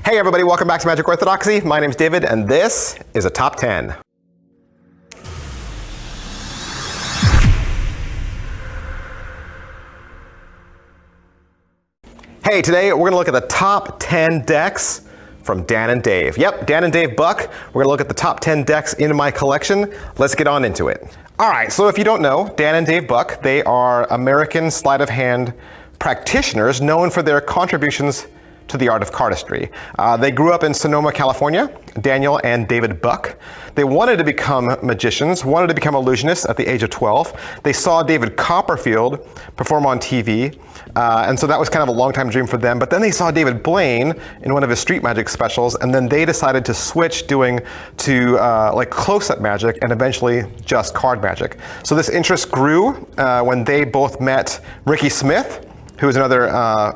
Hey everybody, welcome back to Magic Orthodoxy. My name's David, and this is a top 10. Hey, today we're gonna look at the top 10 decks from Dan and Dave. Yep, Dan and Dave Buck. We're gonna look at the top 10 decks in my collection. Let's get on into it. All right, so if you don't know, Dan and Dave Buck, they are American sleight of hand practitioners known for their contributions to the art of cardistry. They grew up in Sonoma, California, Daniel and David Buck. They wanted to become magicians, wanted to become illusionists at the age of 12. They saw David Copperfield perform on TV, and so that was kind of a long-time dream for them. But then they saw David Blaine in one of his street magic specials, and then they decided to switch doing to like close-up magic and eventually just card magic. So this interest grew when they both met Ricky Smith, who is another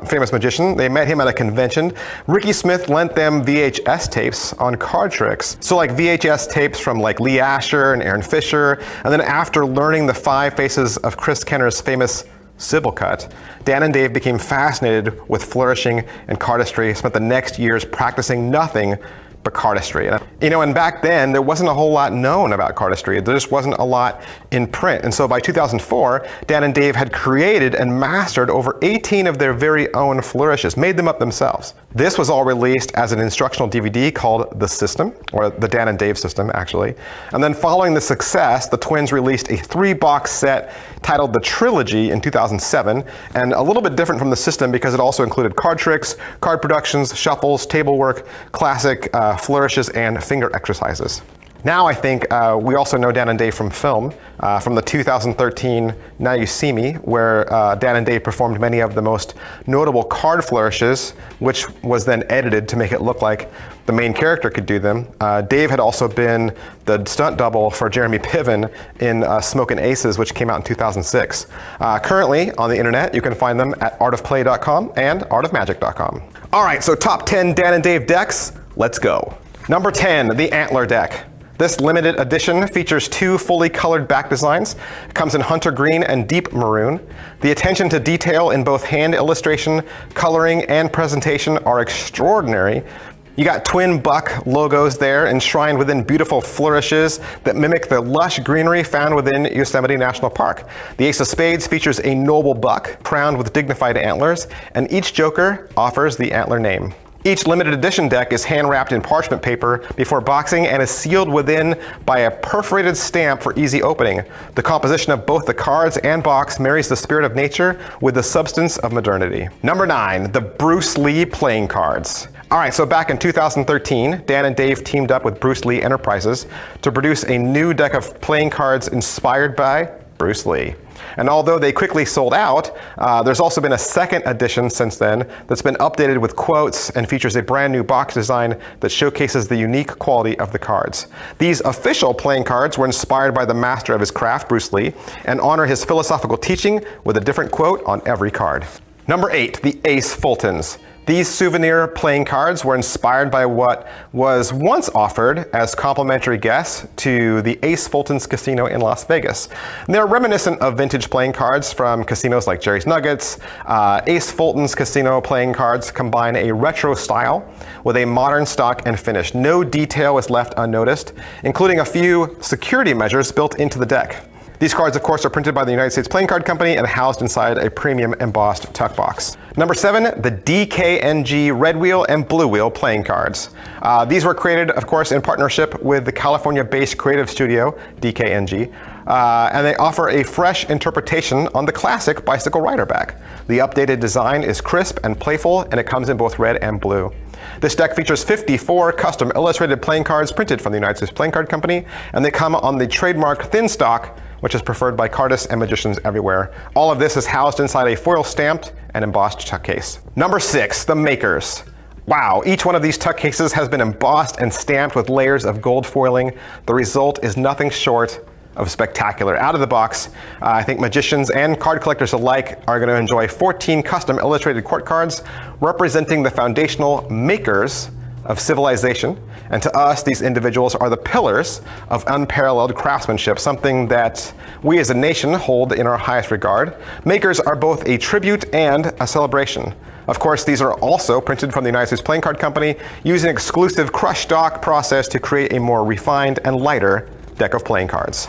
famous magician. They met him at a convention. Ricky Smith lent them VHS tapes on card tricks. So like VHS tapes from like Lee Asher and Aaron Fisher. And then after learning the 5 faces of Chris Kenner's famous Sybil cut, Dan and Dave became fascinated with flourishing and cardistry, spent the next years practicing nothing but cardistry. You know, and back then there wasn't a whole lot known about cardistry. There just wasn't a lot in print. And so by 2004, Dan and Dave had created and mastered over 18 of their very own flourishes, made them up themselves. This was all released as an instructional DVD called The System, or the Dan and Dave System, actually. And then following the success, the twins released a 3-box set titled The Trilogy in 2007, and a little bit different from The System because it also included card tricks, card productions, shuffles, table work, classic flourishes, and finger exercises. Now I think we also know Dan and Dave from film, from the 2013 Now You See Me, where Dan and Dave performed many of the most notable card flourishes, which was then edited to make it look like the main character could do them. Dave had also been the stunt double for Jeremy Piven in Smokin' Aces, which came out in 2006. Currently on the internet, you can find them at artofplay.com and artofmagic.com. All right, so top 10 Dan and Dave decks, let's go. Number 10, the Antler deck. This limited edition features 2 fully colored back designs. It comes in hunter green and deep maroon. The attention to detail in both hand illustration, coloring, and presentation are extraordinary. You got twin buck logos there enshrined within beautiful flourishes that mimic the lush greenery found within Yosemite National Park. The Ace of Spades features a noble buck crowned with dignified antlers, and each joker offers the antler name. Each limited edition deck is hand wrapped in parchment paper before boxing and is sealed within by a perforated stamp for easy opening. The composition of both the cards and box marries the spirit of nature with the substance of modernity. Number 9, the Bruce Lee playing cards. All right, so back in 2013, Dan and Dave teamed up with Bruce Lee Enterprises to produce a new deck of playing cards inspired by Bruce Lee. And although they quickly sold out, there's also been a second edition since then that's been updated with quotes and features a brand new box design that showcases the unique quality of the cards. These official playing cards were inspired by the master of his craft, Bruce Lee, and honor his philosophical teaching with a different quote on every card. Number 8, the Ace Fultons. These souvenir playing cards were inspired by what was once offered as complimentary guests to the Ace Fulton's Casino in Las Vegas. They're reminiscent of vintage playing cards from casinos like Jerry's Nuggets. Ace Fulton's Casino playing cards combine a retro style with a modern stock and finish. No detail is left unnoticed, including a few security measures built into the deck. These cards, of course, are printed by the United States Playing Card Company and housed inside a premium embossed tuck box. Number 7, the DKNG Red Wheel and Blue Wheel playing cards. These were created, of course, in partnership with the California-based creative studio, DKNG, and they offer a fresh interpretation on the classic bicycle rider back. The updated design is crisp and playful, and it comes in both red and blue. This deck features 54 custom illustrated playing cards printed from the United States Playing Card Company, and they come on the trademark thin stock, which is preferred by cardists and magicians everywhere. All of this is housed inside a foil stamped and embossed tuck case. Number 6, the Makers. Wow, each one of these tuck cases has been embossed and stamped with layers of gold foiling. The result is nothing short of spectacular. Out of the box, I think magicians and card collectors alike are going to enjoy 14 custom illustrated court cards representing the foundational makers of civilization. And to us, these individuals are the pillars of unparalleled craftsmanship, something that we as a nation hold in our highest regard. Makers are both a tribute and a celebration. Of course, these are also printed from the United States Playing Card Company using an exclusive crush stock process to create a more refined and lighter deck of playing cards.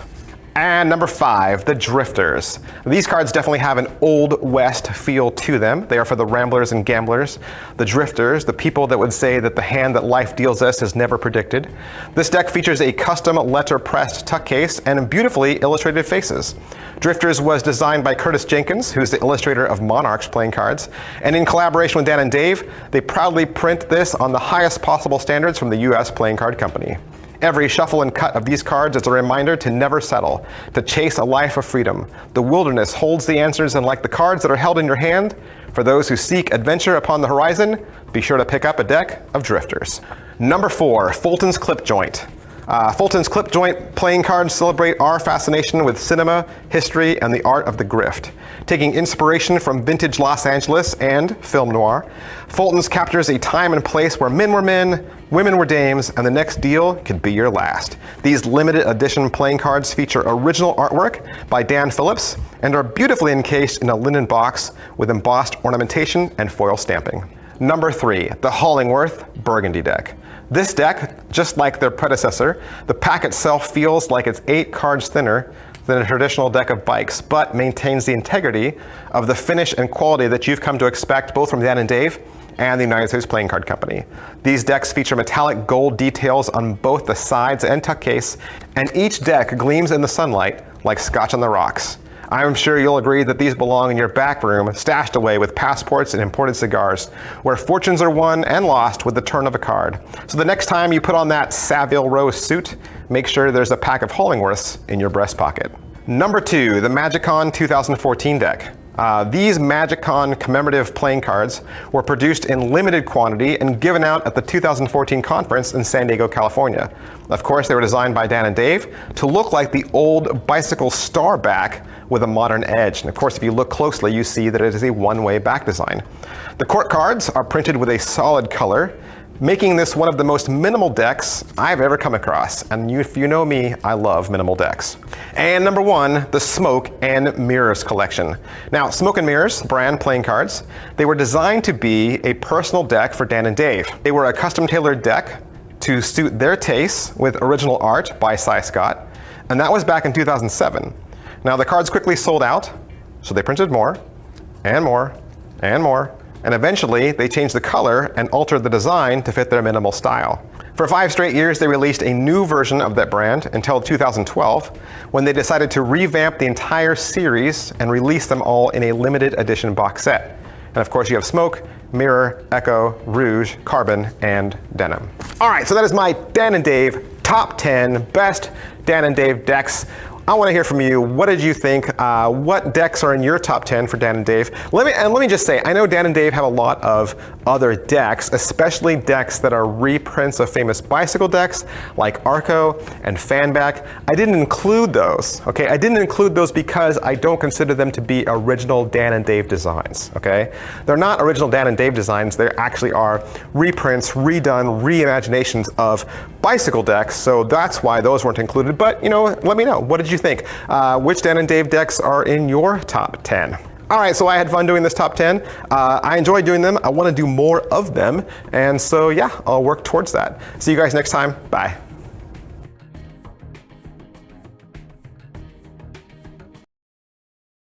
And number 5, the Drifters. These cards definitely have an Old West feel to them. They are for the ramblers and gamblers. The Drifters, the people that would say that the hand that life deals us is never predicted. This deck features a custom letter-pressed tuck case and beautifully illustrated faces. Drifters was designed by Curtis Jenkins, who's the illustrator of Monarchs playing cards. And in collaboration with Dan and Dave, they proudly print this on the highest possible standards from the US Playing Card Company. Every shuffle and cut of these cards is a reminder to never settle, to chase a life of freedom. The wilderness holds the answers, and like the cards that are held in your hand, for those who seek adventure upon the horizon, be sure to pick up a deck of Drifters. Number 4, Fulton's Clip Joint. Fulton's Clip Joint playing cards celebrate our fascination with cinema, history, and the art of the grift. Taking inspiration from vintage Los Angeles and film noir, Fulton's captures a time and place where men were men, women were dames, and the next deal could be your last. These limited edition playing cards feature original artwork by Dan Phillips and are beautifully encased in a linen box with embossed ornamentation and foil stamping. Number 3, the Hollingworth Burgundy deck. This deck, just like their predecessor, the pack itself feels like it's 8 cards thinner than a traditional deck of bikes, but maintains the integrity of the finish and quality that you've come to expect both from Dan and Dave and the United States Playing Card Company. These decks feature metallic gold details on both the sides and tuck case, and each deck gleams in the sunlight like scotch on the rocks. I'm sure you'll agree that these belong in your back room, stashed away with passports and imported cigars, where fortunes are won and lost with the turn of a card. So the next time you put on that Savile Row suit, make sure there's a pack of Hollingworths in your breast pocket. Number 2, the MagicCon 2014 deck. These MagicCon commemorative playing cards were produced in limited quantity and given out at the 2014 conference in San Diego, California. Of course, they were designed by Dan and Dave to look like the old bicycle star back with a modern edge. And of course, if you look closely, you see that it is a one-way back design. The court cards are printed with a solid color, making this one of the most minimal decks I've ever come across. And if you know me, I love minimal decks. And number 1, the Smoke and Mirrors collection. Now, Smoke and Mirrors brand playing cards, they were designed to be a personal deck for Dan and Dave. They were a custom-tailored deck to suit their tastes with original art by Cy Scott, and that was back in 2007. Now, the cards quickly sold out, so they printed more, and more, and more, and eventually they changed the color and altered the design to fit their minimal style. For 5 straight years, they released a new version of that brand until 2012, when they decided to revamp the entire series and release them all in a limited edition box set. And of course, you have Smoke, Mirror, Echo, Rouge, Carbon, and Denim. All right, so that is my Dan and Dave top 10 best Dan and Dave decks. I want to hear from you. What did you think? What decks are in your top 10 for Dan and Dave? Let me just say, I know Dan and Dave have a lot of other decks, especially decks that are reprints of famous bicycle decks like Arco and Fanback. I didn't include those, okay? I didn't include those because I don't consider them to be original Dan and Dave designs, okay? They're not original Dan and Dave designs. They actually are reprints, redone, reimaginations of bicycle decks, so that's why those weren't included. But, you know, let me know. What did you think? Which Dan and Dave decks are in your top 10? All right, so I had fun doing this top 10. I enjoyed doing them. I want to do more of them. And so, yeah, I'll work towards that. See you guys next time. Bye.